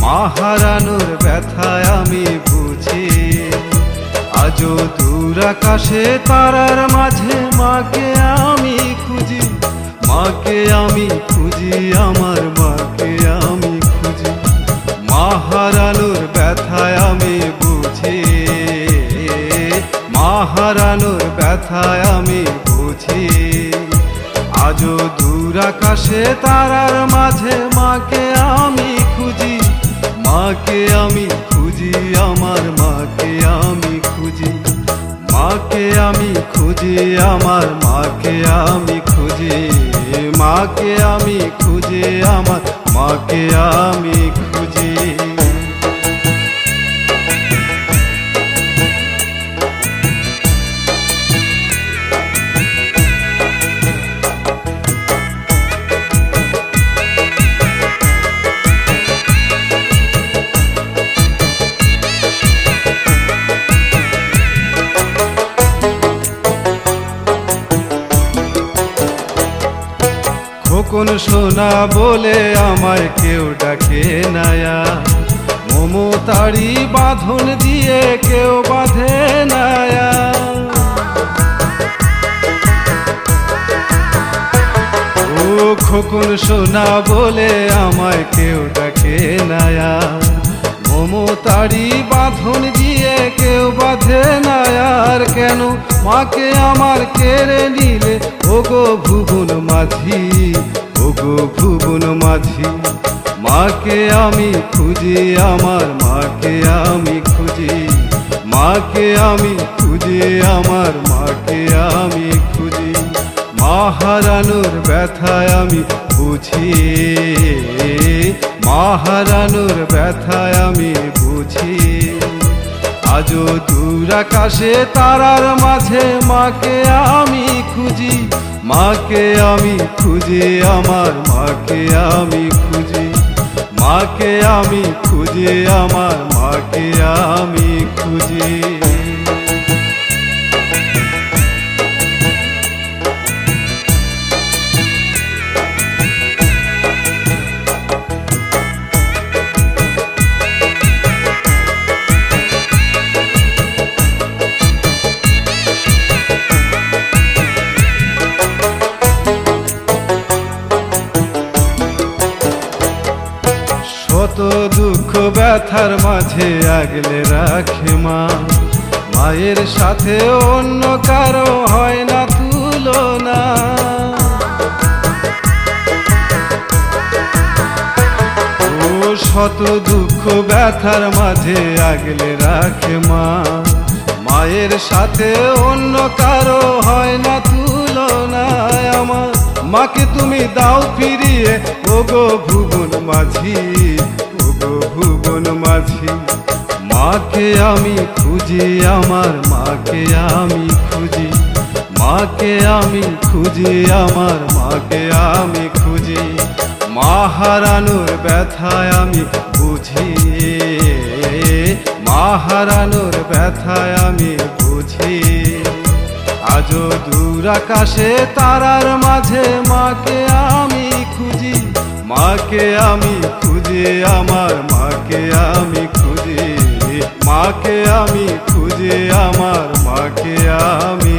মা হারানোর ব্যথায় আমি বুঝি, আজও দূর আকাশে তারার মাঝে মাকে আমি খুঁজি, মাকে আমি খুঁজি, আমার মাকে আমি খুঁজি। মা হারানোর ব্যথায় আমি বুঝি, মা হারানোর ব্যথায় আমি বুঝি, আজও দূর আকাশে তারার মাঝে মাকে আমি খুঁজি, মাকে আমি খুঁজি, আমার মাকে আমি খুঁজি, মাকে আমি খুঁজি, আমার মাকে আমি খুঁজি, মাকে আমি খুঁজি, আমার মাকে আমি খুঁজি। খোকন সোনা বলে আমায় কেউ ডাকে নায়া, মমতারি বাঁধন দিয়ে কেউ বাঁধে নায়া। ও খোকন সোনা বলে আমায় কেউ ডাকে নায়া, মমতারি বাঁধন দিয়ে কেউ বাঁধে নায়ার। কেন মাকে আমার কেড়ে নিলে ওগো ভুবন মাঝি, ওগো ভুবন মাঝি। মাকে আমি খুঁজি, আমার মাকে আমি খুঁজি, মাকে আমি খুঁজি, আমার মাকে আমি খুঁজি। মা হারানোর ব্যথায় আমি বুঝি, মা হারানোর ব্যথায় আমি বুঝি, আজও দূর আকাশে তারার মাঝে মাকে আমি খুঁজি, মাকে আমি খুঁজি, আমার মাকে আমি খুঁজি, মাকে আমি খুঁজি, আমার মাকে আমি খুঁজি। কত দুঃখ ব্যথার মাঝে আগলে রাখে মা, মায়ের সাথে অন্য কারো হয় না তুলনা। ও শত দুঃখ ব্যথার মাঝে আগলে রাখে মা, মায়ের সাথে অন্য কারো হয় না তুলনা। আমার মাকে তুমি দাও ফিরিয়ে ওগো ভুবন মাঝি, ওগো ভুবন মাঝি। মাকে আমি খুঁজি, আমার মাকে আমি খুঁজি, মাকে আমি খুঁজি, আমার মাকে আমি খুঁজি। মা হারানোর ব্যথায় আমি বুঝি, মা হারানোর ব্যথায় আমি বুঝি, আজও দূর আকাশে তারার মাঝে মাকে আমি খুঁজি, মাকে আমি খুঁজি, আমার মাকে আমি খুঁজি, মাকে আমি খুঁজি, আমার মাকে আমি